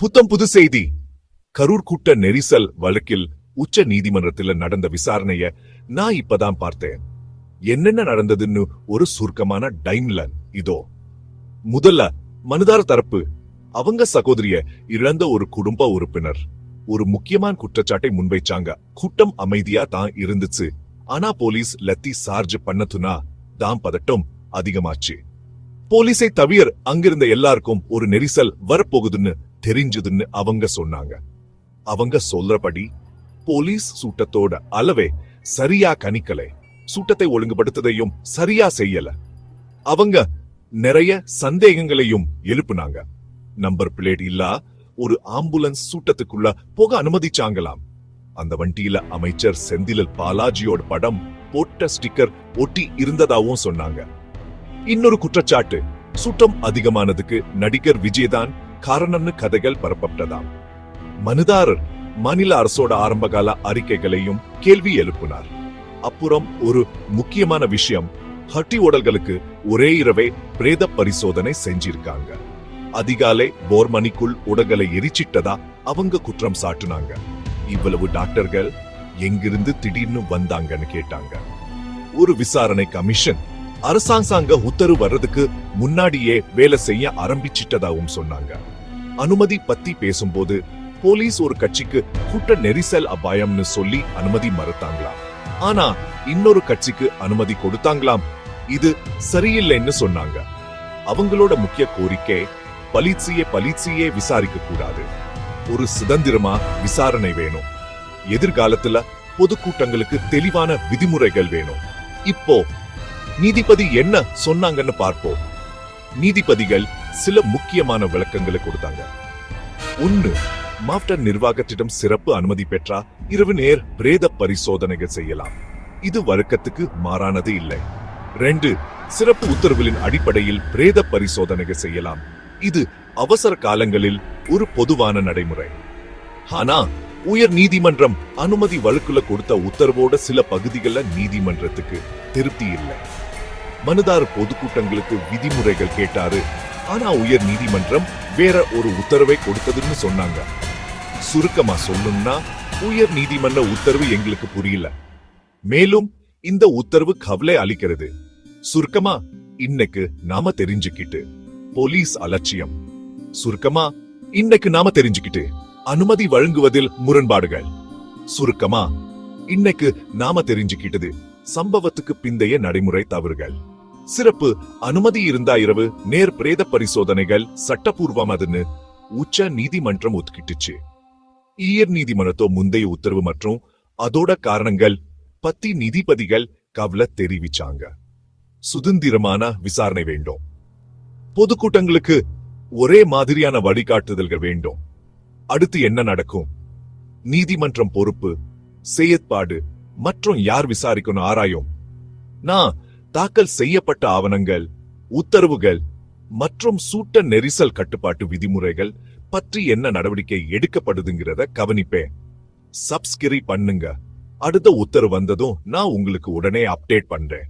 புத்தம் புது செய்தி. கரூர் கூட்ட நெரிசல் வழக்கில் உச்ச நீதிமன்றத்தில் நடந்த விசாரணைய நான் இப்பதான் பார்த்தேன். என்னென்ன நடந்ததுன்னு ஒரு சுருக்கமான டைம்லைன் இதோ. முதல்ல மனுதார தரப்பு. அவங்க சகோதரிய இழந்த ஒரு குடும்ப உறுப்பினர் ஒரு முக்கியமான குற்றச்சாட்டை முன்வைச்சாங்க. கூட்டம் அமைதியா தான் இருந்துச்சு. ஆனா போலீஸ் லத்தி சார்ஜ் பண்ணதுனா தான் பதட்டம் அதிகமாச்சு. போலீஸை தவிர அங்கிருந்த எல்லாருக்கும் ஒரு நெரிசல் வரப்போகுதுன்னு தெரிஞ்சதுன்னு அவங்க சொன்னாங்க. அவங்க சொல்றபடி போலீஸ் சூட்டத்தோட அளவே சரியா கணிக்கலை. சூட்டத்தை ஒழுங்குபடுத்ததையும் சரியா செய்யல. அவங்க நிறைய சந்தேகங்களையும் எழுப்புனாங்க. நம்பர் பிளேட் இல்ல ஒரு ஆம்புலன்ஸ் சூட்டத்துக்குள்ள போக அனுமதிச்சாங்களாம். அந்த வண்டியில அமைச்சர் செந்தில் பாலாஜியோட படம் போட்ட ஸ்டிக்கர் ஒட்டி இருந்ததாவும் சொன்னாங்க. இன்னொரு குற்றச்சாட்டு, சூட்டம் அதிகமானதுக்கு நடிகர் விஜயதான் காரணம்னு கதைகள் பரப்பப்பட்டதாம். மனுதாரர் மாநில அரசோட ஆரம்பகால அறிக்கைகளையும் கேள்வி எழுப்பினார். அப்புறம் ஒரு முக்கியமான விஷயம், ஹட்டி ஓடல்களுக்கு ஒரே இரவே பிரேத பரிசோதனை செஞ்சிருக்காங்க. அதிகாலை 4 மணிக்குள் உடல்களை எரிச்சிட்டதா அவங்க குற்றம் சாட்டுனாங்க. இவ்வளவு டாக்டர்கள் எங்கிருந்து திடீர்னு வந்தாங்கன்னு கேட்டாங்க. ஒரு விசாரணை கமிஷன் அரசாங்க உத்தரவு வர்றதுக்கு முன்னாடியே வேலை செய்ய ஆரம்பிச்சிட்டதாவும் சொன்னாங்க. அனுமதி பத்தி பேசும்போது போலீஸ் ஒரு கட்சிக்கு கூட்ட நெரிசல் அபாயம்னு சொல்லி அனுமதி மறுத்தாங்களாம். ஆனா இன்னொரு கட்சிக்கு அனுமதி கொடுத்தாங்களாம். இது சரியில்லைன்னு சொன்னாங்க. அவங்களோட முக்கிய கோரிக்கை பலீட்சியே விசாரிக்க கூடாது. ஒரு சுதந்திரமா விசாரணை வேணும். எதிர்காலத்துல பொதுக்கூட்டங்களுக்கு தெளிவான விதிமுறைகள் வேணும். இப்போ நீதிபதி என்ன சொன்னாங்கன்னு பார்ப்போம். நீதிபதிகள் சில முக்கியமான விளக்கங்களை கொடுத்தாங்க. 1. மாவட்ட நிர்வாகத்திடம் சிறப்பு அனுமதி பெற்றா இரவு நேர் பிரேத பரிசோதனைகள் செய்யலாம். இது வழக்கத்துக்கு மாறானது இல்லை. 2. சிறப்பு உத்தரவுகளின் அடிப்படையில் பிரேத பரிசோதனைகள் செய்யலாம். இது அவசர காலங்களில் ஒரு பொதுவான நடைமுறை. ஆனா உயர் நீதிமன்றம் அனுமதி வழக்குல கொடுத்த உத்தரவோட சில பகுதிகள நீதிமன்றத்துக்கு திருப்தி இல்லை. மனுதார பொதுக்கூட்டங்களுக்கு விதிமுறைகள் கேட்டாரு. ஆனா உயர் நீதிமன்றம் வேற ஒரு உத்தரவை கொடுத்ததுன்னு சொன்னாங்க. சுருக்கமா சொல்லணும்னா உயர் நீதிமன்ற உத்தரவு எங்களுக்கு புரியல. மேலும் இந்த உத்தரவு கவலை அளிக்கிறது. சுருக்கமா இன்னைக்கு நாம தெரிஞ்சுக்கிட்டு போலீஸ் அலட்சியம். சுருக்கமா இன்னைக்கு நாம தெரிஞ்சுக்கிட்டு அனுமதி வழங்குவதில் முரண்பாடுகள். சுருக்கமா இன்னைக்கு நாம தெரிஞ்சுக்கிட்டது சம்பவத்துக்கு பிந்தைய நடைமுறை தவறுகள். சிறப்பு அனுமதி இருந்தா இரவு நேர் பிரேத பரிசோதனைகள் சட்டப்பூர்வமாதுன்னு உச்ச நீதிமன்றம் ஒத்துக்கிட்டுச்சு. உயர் நீதிமன்றத்தோ முந்தைய உத்தரவு மற்றும் அதோட காரணங்கள் பத்தி நீதிபதிகள் கவலை தெரிவிச்சாங்க. சுதந்திரமான விசாரணை வேண்டும். பொதுக்கூட்டங்களுக்கு ஒரே மாதிரியான வழிகாட்டுதல்கள் வேண்டும். அடுத்து என்ன நடக்கும்? நீதிமன்றம் பொறுப்பு, செயற்பாடு மற்றும் யார் விசாரிக்கணும் ஆராயும். நான் தாக்கல் செய்யப்பட்ட ஆவணங்கள், உத்தரவுகள் மற்றும் சூட்ட நெரிசல் கட்டுப்பாட்டு விதிமுறைகள் பற்றி என்ன நடவடிக்கை எடுக்கப்படுதுங்கிறத கவனிப்பேன். சப்ஸ்கிரைப் பண்ணுங்க. அடுத்த உத்தரவு வந்ததும் நான் உங்களுக்கு உடனே அப்டேட் பண்றேன்.